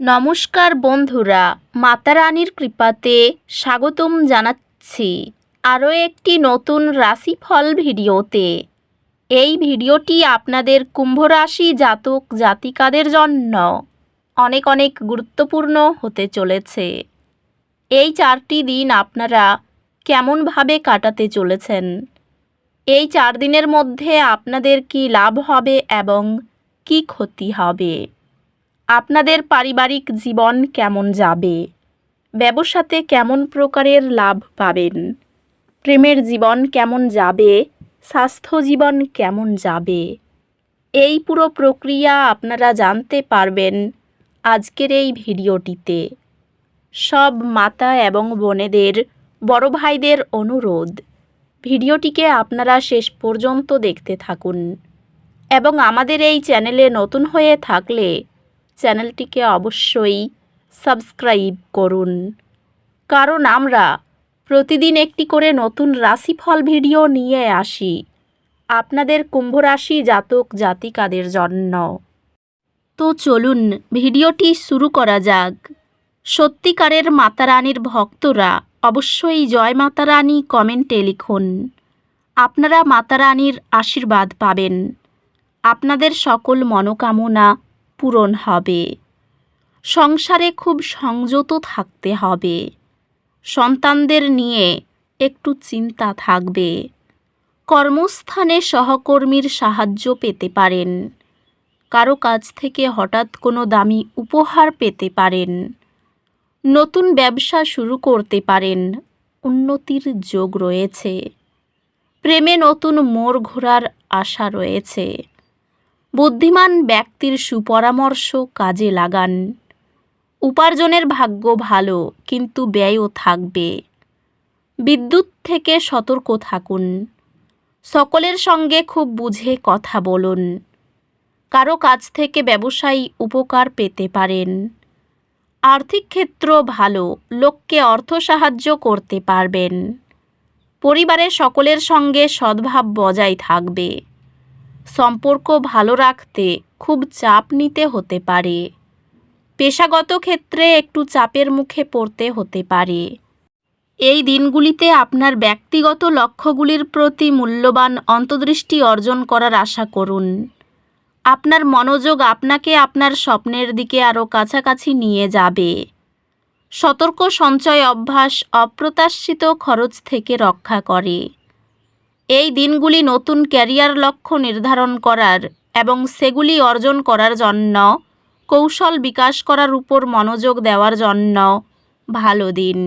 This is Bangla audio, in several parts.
নমস্কার বন্ধুরা, মাতা রানীর কৃপাতে স্বাগতম জানাচ্ছি আরও একটি নতুন রাশিফল ভিডিওতে। এই ভিডিওটি আপনাদের কুম্ভ রাশি জাতক জাতিকাদের জন্য অনেক অনেক গুরুত্বপূর্ণ হতে চলেছে। এই 4টি দিন আপনারা কেমনভাবে কাটাতে চলেছেন, এই 4 দিনের মধ্যে আপনাদের কি লাভ হবে এবং কি ক্ষতি হবে, আপনাদের পারিবারিক জীবন কেমন যাবে, ব্যবসাতে কেমন প্রকারের লাভ পাবেন, প্রেমের জীবন কেমন যাবে, স্বাস্থ্য জীবন কেমন যাবে, এই পুরো প্রক্রিয়া আপনারা জানতে পারবেন আজকের এই ভিডিওটিতে। সব মাতা এবং বোনেদের, বড় ভাইদের অনুরোধ, ভিডিওটিকে আপনারা শেষ পর্যন্ত দেখতে থাকুন এবং আমাদের এই চ্যানেলে নতুন হয়ে থাকলে চ্যানেলটিকে অবশ্যই সাবস্ক্রাইব করুন, কারণ আমরা প্রতিদিন একটি করে নতুন রাশিফল ভিডিও নিয়ে আসি আপনাদের কুম্ভ রাশি জাতক জাতিকাদের জন্য। তো চলুন ভিডিওটি শুরু করা যাক। সত্যিকারের মাতা রানীর ভক্তরা অবশ্যই জয় মাতা রানী কমেন্টে লিখুন। আপনারা মাতা রানীর আশীর্বাদ পাবেন, আপনাদের সকল মনোকামনা পূরণ হবে। সংসারে খুব সংযত থাকতে হবে, সন্তানদের নিয়ে একটু চিন্তা থাকবে। কর্মস্থানে সহকর্মীর সাহায্য পেতে পারেন, কারো কাছ থেকে হঠাৎ কোনো দামি উপহার পেতে পারেন। নতুন ব্যবসা শুরু করতে পারেন, উন্নতির যোগ রয়েছে। প্রেমে নতুন মোড় ঘোরার আশা রয়েছে। বুদ্ধিমান ব্যক্তির সুপরামর্শ কাজে লাগান। উপার্জনের ভাগ্য ভালো, কিন্তু ব্যয়ও থাকবে। বিদ্যুৎ থেকে সতর্ক থাকুন। সকলের সঙ্গে খুব বুঝে কথা বলুন। কারো কাছ থেকে ব্যবসায়ী উপকার পেতে পারেন। আর্থিক ক্ষেত্র ভালো, লোককে অর্থ সাহায্য করতে পারবেন। পরিবারের সকলের সঙ্গে সদ্ভাব বজায় থাকবে। সম্পর্ক ভালো রাখতে খুব চাপ নিতে হতে পারে। পেশাগত ক্ষেত্রে একটু চাপের মুখে পড়তে হতে পারে। এই দিনগুলিতে আপনার ব্যক্তিগত লক্ষ্যগুলির প্রতি মূল্যবান অন্তর্দৃষ্টি অর্জন করার আশা করুন। আপনার মনোযোগ আপনাকে আপনার স্বপ্নের দিকে আরও কাছাকাছি নিয়ে যাবে। সতর্ক সঞ্চয় অভ্যাস অপ্রত্যাশিত খরচ থেকে রক্ষা করে। এই দিনগুলি নতুন ক্যারিয়ার লক্ষ্য নির্ধারণ করার এবং সেগুলি অর্জন করার জন্য কৌশল বিকাশ করার উপর মনোযোগ দেওয়ার জন্য ভালো দিন।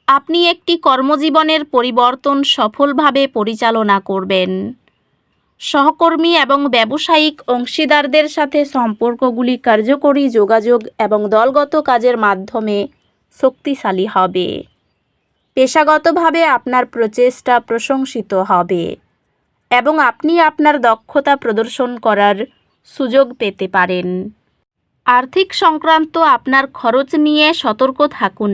আপনি একটি কর্মজীবনের পরিবর্তন সফলভাবে পরিচালনা করবেন। সহকর্মী এবং ব্যবসায়িক অংশীদারদের সাথে সম্পর্কগুলি কার্যকরী যোগাযোগ এবং দলগত কাজের মাধ্যমে শক্তিশালী হবে। পেশাগতভাবে আপনার প্রচেষ্টা প্রশংসিত হবে এবং আপনি আপনার দক্ষতা প্রদর্শন করার সুযোগ পেতে পারেন। আর্থিক সংক্রান্ত আপনার খরচ নিয়ে সতর্ক থাকুন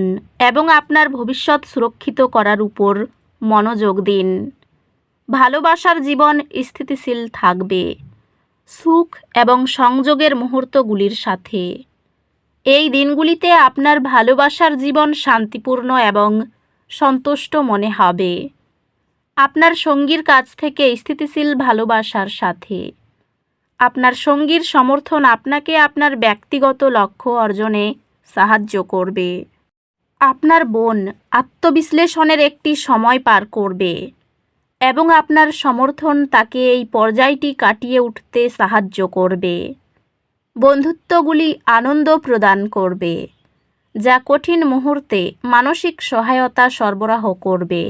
এবং আপনার ভবিষ্যৎ সুরক্ষিত করার উপর মনোযোগ দিন। ভালোবাসার জীবন স্থিতিশীল থাকবে, সুখ এবং সংযোগের মুহূর্তগুলির সাথে। এই দিনগুলিতে আপনার ভালোবাসার জীবন শান্তিপূর্ণ এবং সন্তুষ্ট মনে হবে। আপনার সঙ্গীর কাছ থেকে স্থিতিশীল ভালোবাসার সাথে আপনার সঙ্গীর সমর্থন আপনাকে আপনার ব্যক্তিগত লক্ষ্য অর্জনে সাহায্য করবে। আপনার বোন আত্মবিশ্লেষণের একটি সময় পার করবে এবং আপনার সমর্থন তাকে এই পর্যায়টি কাটিয়ে উঠতে সাহায্য করবে। বন্ধুত্বগুলি আনন্দ প্রদান করবে, যা কঠিন মুহূর্তে মানসিক সহায়তা সরবরাহ করবে।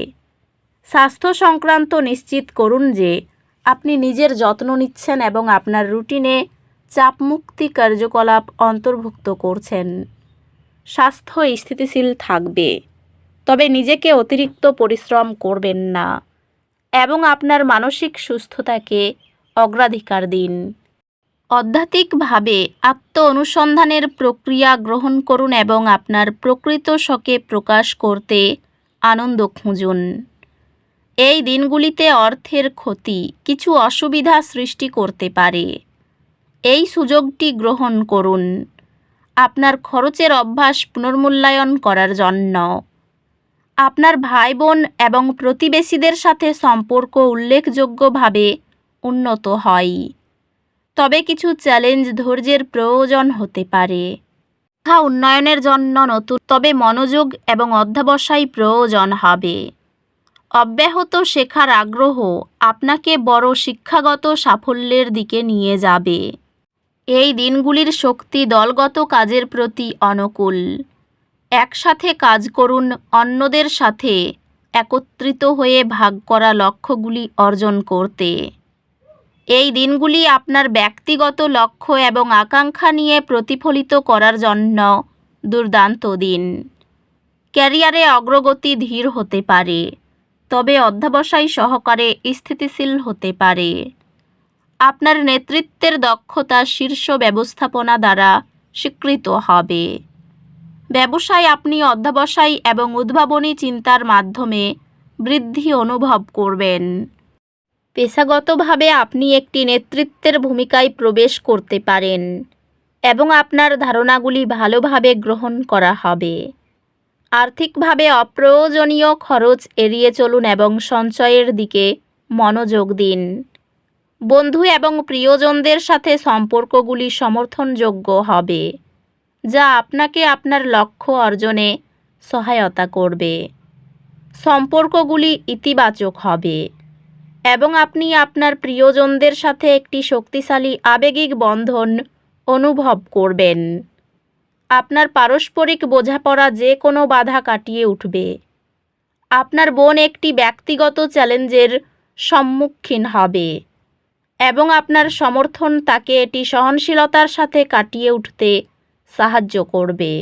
স্বাস্থ্য সংক্রান্ত নিশ্চিত করুন যে আপনি নিজের যত্ন নিচ্ছেন এবং আপনার রুটিনে চাপমুক্তি কার্যকলাপ অন্তর্ভুক্ত করছেন। স্বাস্থ্য স্থিতিশীল থাকবে, তবে নিজেকে অতিরিক্ত পরিশ্রম করবেন না এবং আপনার মানসিক সুস্থতাকে অগ্রাধিকার দিন। আধ্যাত্মিকভাবে আত্ম অনুসন্ধানের প্রক্রিয়া গ্রহণ করুন এবং আপনার প্রকৃত শখে প্রকাশ করতে আনন্দ খুঁজুন। এই দিনগুলিতে অর্থের ক্ষতি কিছু অসুবিধা সৃষ্টি করতে পারে। এই সুযোগটি গ্রহণ করুন। আপনার খরচের অভ্যাস পুনর্মূল্যায়ন করার জন্য। আপনার ভাই বোন এবং প্রতিবেশীদের সাথে সম্পর্ক উল্লেখযোগ্যভাবে উন্নত হয়। তবে কিছু চ্যালেঞ্জ ধৈর্যের প্রয়োজন হতে পারে। শিক্ষা উন্নয়নের জন্য নতুন তবে মনোযোগ এবং অধ্যবসায় প্রয়োজন হবে। অব্যাহত শেখার আগ্রহ আপনাকে বড় শিক্ষাগত সাফল্যের দিকে নিয়ে যাবে। এই দিনগুলির শক্তি দলগত কাজের প্রতি অনুকূল। একসাথে কাজ করুন, অন্যদের সাথে একত্রিত হয়ে ভাগ করা লক্ষ্যগুলি অর্জন করতে। এই দিনগুলি আপনার ব্যক্তিগত লক্ষ্য এবং আকাঙ্ক্ষা নিয়ে প্রতিফলিত করার জন্য দুর্দান্ত দিন। ক্যারিয়ারে অগ্রগতি ধীর হতে পারে, তবে অধ্যবসায় সহকারে স্থিতিশীল হতে পারে। আপনার নেতৃত্বের দক্ষতা শীর্ষ ব্যবস্থাপনা দ্বারা স্বীকৃত হবে। ব্যবসায় আপনি অধ্যবসায় এবং উদ্ভাবনী চিন্তার মাধ্যমে বৃদ্ধি অনুভব করবেন। পেশাগতভাবে আপনি একটি নেতৃত্বের ভূমিকায় প্রবেশ করতে পারেন এবং আপনার ধারণাগুলি ভালোভাবে গ্রহণ করা হবে। আর্থিকভাবে অপ্রয়োজনীয় খরচ এড়িয়ে চলুন এবং সঞ্চয়ের দিকে মনোযোগ দিন। বন্ধু এবং প্রিয়জনদের সাথে সম্পর্কগুলি সমর্থনযোগ্য হবে, যা আপনাকে আপনার লক্ষ্য অর্জনে সহায়তা করবে। সম্পর্কগুলি ইতিবাচক হবে এবং আপনি আপনার প্রিয়জনদের সাথে একটি শক্তিশালী আবেগিক বন্ধন অনুভব করবেন। আপনার পারস্পরিক বোঝাপড়া যে কোনো বাধা কাটিয়ে উঠবে। আপনার বোন একটি ব্যক্তিগত চ্যালেঞ্জের সম্মুখীন হবে এবং আপনার সমর্থন তাকে এটি সহনশীলতার সাথে কাটিয়ে উঠতে সাহায্য করবে।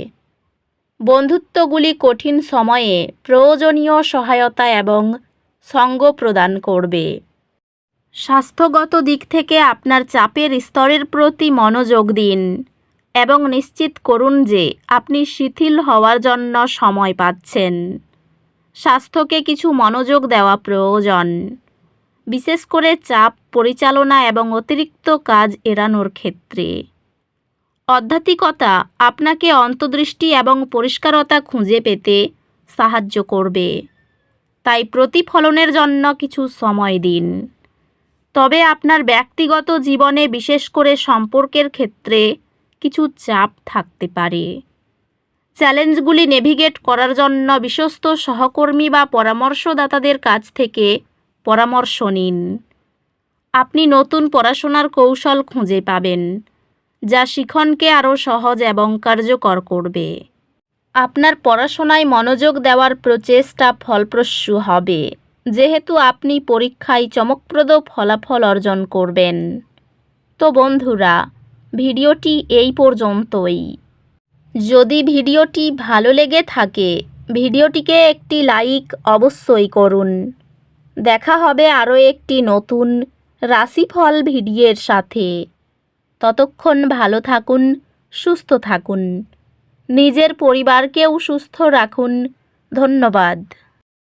বন্ধুত্বগুলি কঠিন সময়ে প্রয়োজনীয় সহায়তা এবং সঙ্গ প্রদান করবে। স্বাস্থ্যগত দিক থেকে আপনার চাপের স্তরের প্রতি মনোযোগ দিন এবং নিশ্চিত করুন যে আপনি শিথিল হওয়ার জন্য সময় পাচ্ছেন। স্বাস্থ্যকে কিছু মনোযোগ দেওয়া প্রয়োজন, বিশেষ করে চাপ পরিচালনা এবং অতিরিক্ত কাজ এড়ানোর ক্ষেত্রে। আধ্যাত্মিকতা আপনাকে অন্তর্দৃষ্টি এবং পরিষ্কারতা খুঁজে পেতে সাহায্য করবে, তাই প্রতিফলনের জন্য কিছু সময় দিন। তবে আপনার ব্যক্তিগত জীবনে, বিশেষ করে সম্পর্কের ক্ষেত্রে, কিছু চাপ থাকতে পারে। চ্যালেঞ্জগুলি নেভিগেট করার জন্য বিশ্বস্ত সহকর্মী বা পরামর্শদাতাদের কাছ থেকে পরামর্শ নিন। আপনি নতুন পড়াশোনার কৌশল খুঁজে পাবেন, যা শিখনকে আরও সহজ এবং কার্যকর করবে। আপনার পড়াশোনায় মনোযোগ দেওয়ার প্রচেষ্টা ফলপ্রসূ হবে, যেহেতু আপনি পরীক্ষায় চমকপ্রদ ফলাফল অর্জন করবেন। তো বন্ধুরা, ভিডিওটি এই পর্যন্তই। যদি ভিডিওটি ভালো লেগে থাকে, ভিডিওটিকে একটি লাইক অবশ্যই করুন। দেখা হবে আরও একটি নতুন রাশিফল ভিডিওর সাথে। ততক্ষণ ভালো থাকুন, সুস্থ থাকুন, নিজের পরিবারকেও সুস্থ রাখুন। ধন্যবাদ।